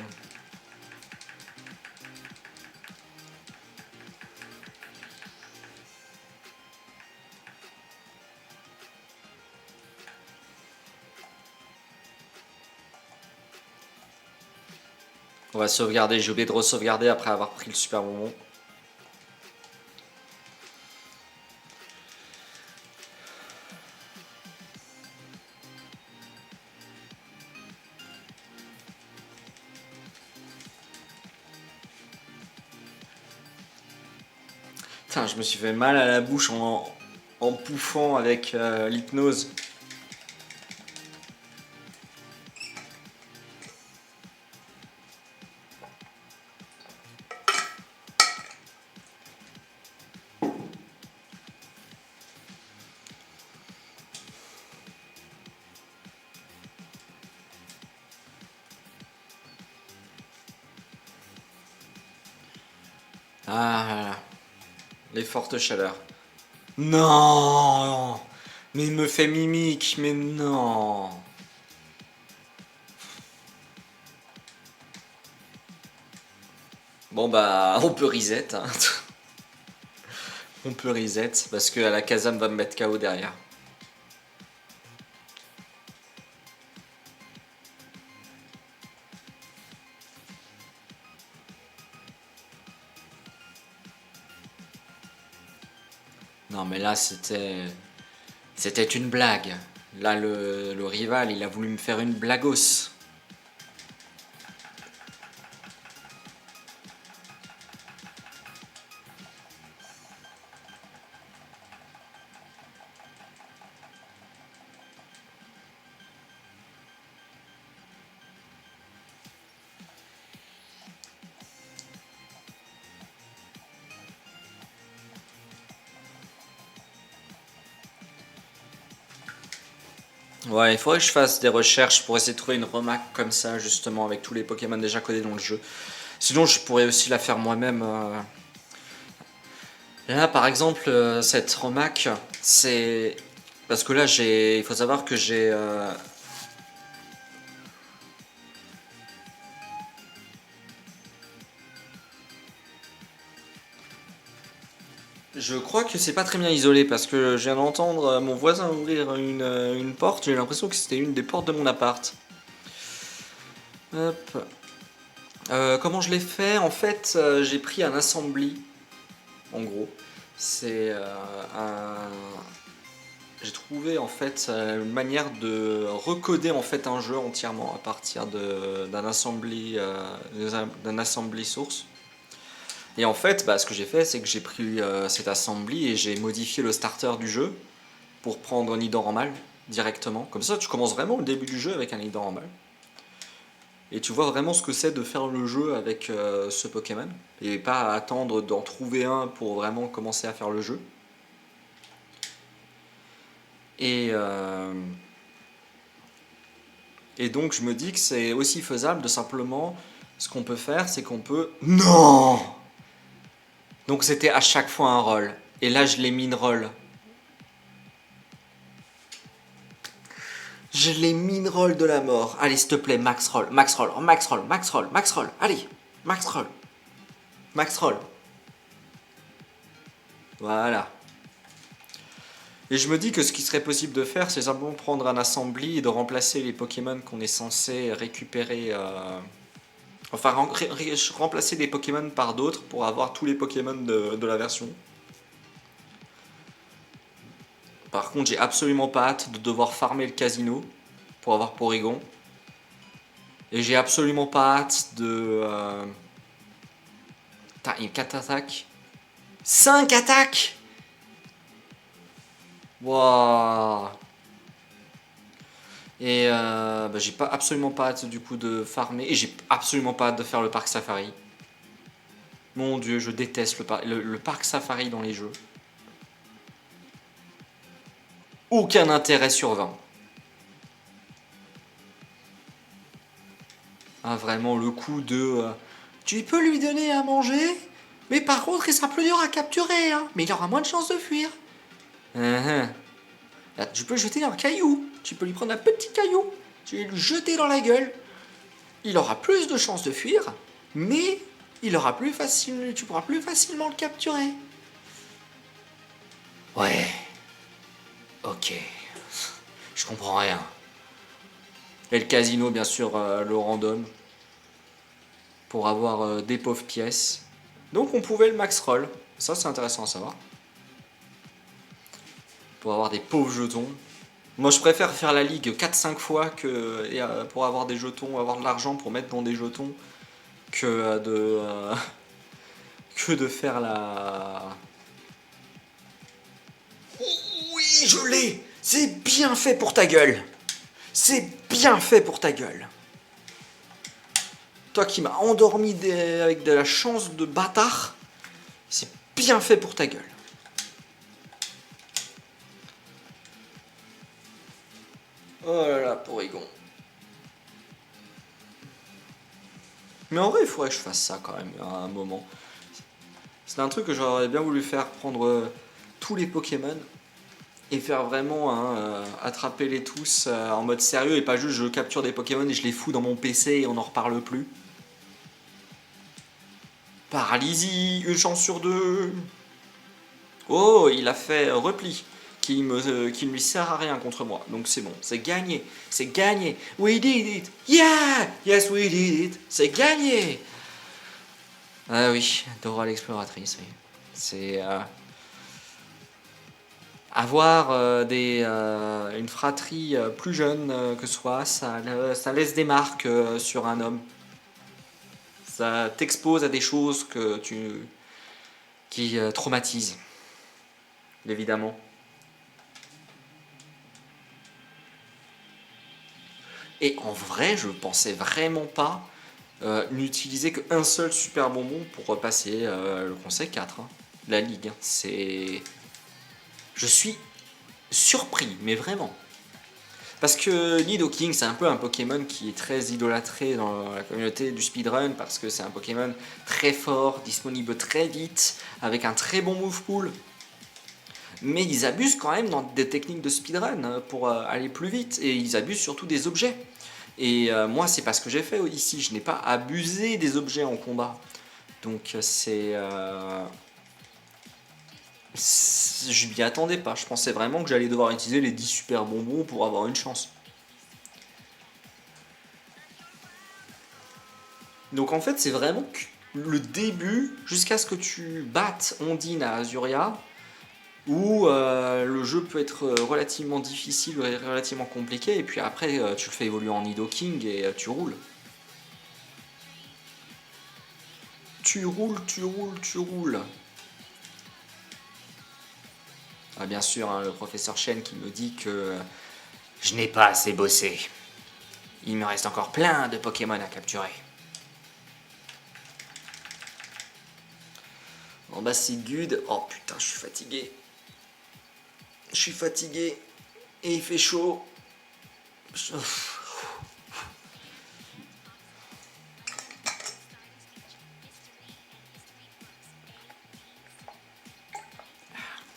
On va sauvegarder, j'ai oublié de re-sauvegarder après avoir pris le super bonbon. Putain, je me suis fait mal à la bouche en pouffant avec l'hypnose. Ah là là. Les fortes chaleurs. Non. Mais il me fait mimique, mais non. Bon bah, on peut reset. Hein. On peut reset, parce que la Kazam va me mettre KO derrière. Non mais là c'était une blague. Là le rival il a voulu me faire une blagos. Ouais, il faudrait que je fasse des recherches pour essayer de trouver une remarque comme ça, justement, avec tous les Pokémon déjà codés dans le jeu. Sinon, je pourrais aussi la faire moi-même. Là, par exemple, cette remarque, c'est... Parce que là, il faut savoir que j'ai... Je crois que c'est pas très bien isolé parce que je viens d'entendre mon voisin ouvrir une porte. J'ai l'impression que c'était une des portes de mon appart. Hop. Comment je l'ai fait? En fait, j'ai pris un assembly. En gros, c'est un. J'ai trouvé en fait une manière de recoder en fait un jeu entièrement à partir d'un assembly source. Et en fait, bah, ce que j'ai fait, c'est que j'ai pris cet assembly et j'ai modifié le starter du jeu pour prendre un Nidoran directement. Comme ça, tu commences vraiment le début du jeu avec un Nidoran. Et tu vois vraiment ce que c'est de faire le jeu avec ce Pokémon. Et pas attendre d'en trouver un pour vraiment commencer à faire le jeu. Et, euh, et donc je me dis que c'est aussi faisable de simplement... Ce qu'on peut faire, c'est qu'on peut... Non! Donc c'était à chaque fois un roll. Et là, je l'ai min roll. Je l'ai min roll de la mort. Allez, s'il te plaît, max roll, max roll, max roll, max roll, max roll. Allez, max roll, max roll. Voilà. Et je me dis que ce qui serait possible de faire, c'est simplement prendre un assembly et de remplacer les Pokémon qu'on est censé récupérer. Enfin, remplacer des Pokémon par d'autres pour avoir tous les Pokémon de la version. Par contre, j'ai absolument pas hâte de devoir farmer le casino pour avoir Porygon. Et j'ai absolument pas hâte de. Putain, il y a 4 attaques. 5 attaques! Wouah! Et bah, j'ai absolument pas hâte du coup de farmer. Et j'ai absolument pas hâte de faire le parc safari. Mon dieu, je déteste le parc safari dans les jeux. Aucun intérêt sur 20. Ah, vraiment, le coup de... tu peux lui donner à manger, mais par contre, il sera plus dur à capturer, hein. Mais il aura moins de chances de fuir. Là, tu peux jeter un caillou. Tu peux lui prendre un petit caillou. Tu vas lui jeter dans la gueule. Il aura plus de chances de fuir, mais tu pourras plus facilement le capturer. Ouais. Ok. Je comprends rien. Et le casino, bien sûr, le random. Pour avoir des pauvres pièces. Donc on pouvait le max roll. Ça, c'est intéressant à savoir. Pour avoir des pauvres jetons. Moi, je préfère faire la ligue 4-5 fois pour avoir des jetons, avoir de l'argent pour mettre dans des jetons, que que de faire la... Oui, je l'ai! C'est bien fait pour ta gueule! C'est bien fait pour ta gueule! Toi qui m'as endormi avec de la chance de bâtard, c'est bien fait pour ta gueule. Oh là là, Porygon. Mais en vrai, il faudrait que je fasse ça quand même à un moment. C'est un truc que j'aurais bien voulu faire, prendre tous les Pokémon et faire vraiment attraper les tous en mode sérieux et pas juste je capture des Pokémon et je les fous dans mon PC et on n'en reparle plus. Paralysie, une chance sur deux. Oh, il a fait repli qui ne lui sert à rien contre moi. Donc c'est bon, c'est gagné. C'est gagné. We did it. Yeah! Yes, we did it. C'est gagné. Ah oui, Dora l'exploratrice, oui. C'est... avoir une fratrie plus jeune que soi, ça laisse des marques sur un homme. Ça t'expose à des choses qui traumatisent, évidemment. Et en vrai, je pensais vraiment pas n'utiliser qu'un seul super bonbon pour passer le conseil 4, hein, la ligue. Je suis surpris, mais vraiment. Parce que Nidoking, c'est un peu un Pokémon qui est très idolâtré dans la communauté du speedrun, parce que c'est un Pokémon très fort, disponible très vite, avec un très bon move pool. Mais ils abusent quand même dans des techniques de speedrun pour aller plus vite, et ils abusent surtout des objets. Et moi, c'est pas ce que j'ai fait ici, je n'ai pas abusé des objets en combat. Donc je m'y attendais pas, je pensais vraiment que j'allais devoir utiliser les 10 super bonbons pour avoir une chance. Donc en fait, c'est vraiment le début jusqu'à ce que tu battes Ondine à Azuria, où le jeu peut être relativement difficile, relativement compliqué, et puis après tu le fais évoluer en Nidoking et tu roules. Tu roules, tu roules, tu roules. Ah, bien sûr, hein, le professeur Shen qui me dit que je n'ai pas assez bossé. Il me reste encore plein de Pokémon à capturer. En bas c'est Gude. Oh putain, je suis fatigué. Je suis fatigué. Et il fait chaud.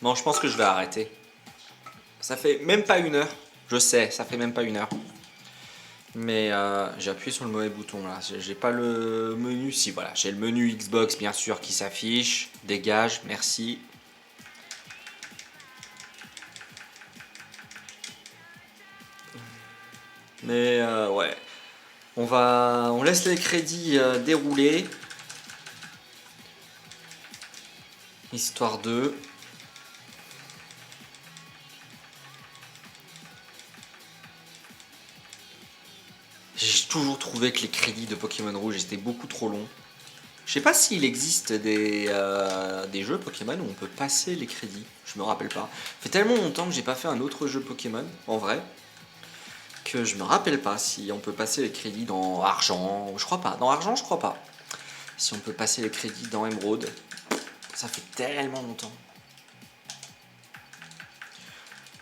Bon, je pense que je vais arrêter. Ça fait même pas 1 heure. Je sais, ça fait même pas 1 heure. Mais j'ai appuyé sur le mauvais bouton là. J'ai pas le menu. Si, voilà, j'ai le menu Xbox bien sûr qui s'affiche. Dégage, merci. Mais ouais. On laisse les crédits dérouler. Histoire de. J'ai toujours trouvé que les crédits de Pokémon Rouge étaient beaucoup trop longs. Je sais pas s'il existe des jeux Pokémon où on peut passer les crédits. Je me rappelle pas. Ça fait tellement longtemps que j'ai pas fait un autre jeu Pokémon, en vrai, que je me rappelle pas si on peut passer les crédits dans Argent. Je crois pas. Dans Argent, je crois pas. Si on peut passer les crédits dans Emeraude. Ça fait tellement longtemps.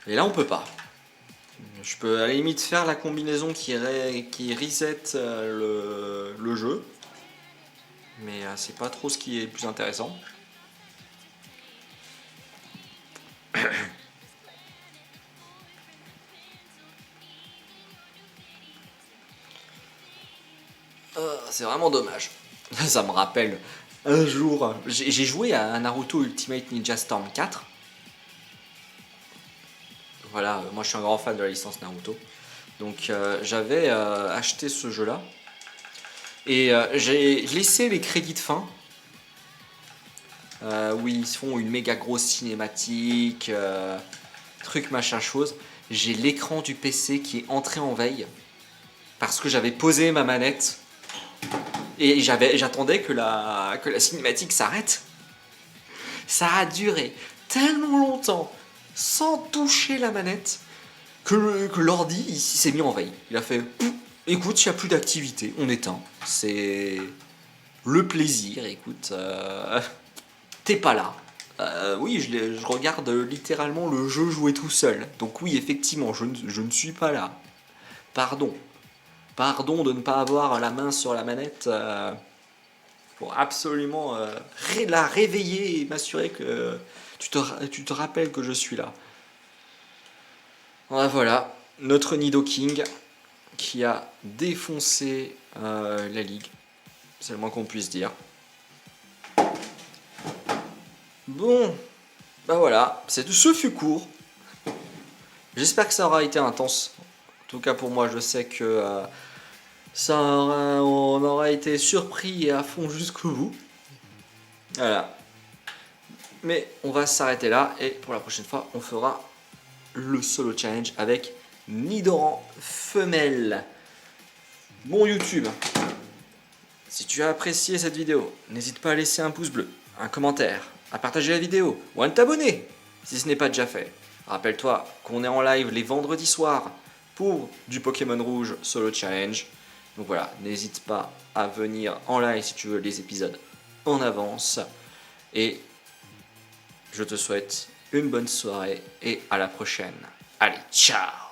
Et là, on peut pas. Je peux à la limite faire la combinaison qui reset le jeu. Mais c'est pas trop ce qui est le plus intéressant. C'est vraiment dommage. Ça me rappelle un jour. J'ai joué à Naruto Ultimate Ninja Storm 4. Voilà, moi je suis un grand fan de la licence Naruto. Donc j'avais acheté ce jeu-là. Et j'ai laissé les crédits de fin. Où ils font une méga grosse cinématique, truc machin chose. J'ai l'écran du PC qui est entré en veille. Parce que j'avais posé ma manette. Et j'attendais que la cinématique s'arrête. Ça a duré tellement longtemps sans toucher la manette que l'ordi il s'est mis en veille. Il a fait écoute, il n'y a plus d'activité, on éteint. C'est le plaisir, écoute, t'es pas là. Oui, je regarde littéralement le jeu jouer tout seul. Donc oui, effectivement, je ne suis pas là. Pardon. Pardon de ne pas avoir la main sur la manette pour absolument la réveiller et m'assurer que tu te rappelles que je suis là. Voilà, notre Nidoking qui a défoncé la ligue. C'est le moins qu'on puisse dire. Bon, bah voilà, ce fut court. J'espère que ça aura été intense. En tout cas pour moi, je sais que on aura été surpris et à fond jusqu'au bout. Voilà. Mais on va s'arrêter là et pour la prochaine fois, on fera le solo challenge avec Nidoran femelle. Bon YouTube, si tu as apprécié cette vidéo, n'hésite pas à laisser un pouce bleu, un commentaire, à partager la vidéo ou à t'abonner si ce n'est pas déjà fait. Rappelle-toi qu'on est en live les vendredis soirs pour du Pokémon Rouge Solo Challenge. Donc voilà, n'hésite pas à venir en live si tu veux les épisodes en avance. Et je te souhaite une bonne soirée et à la prochaine. Allez, ciao!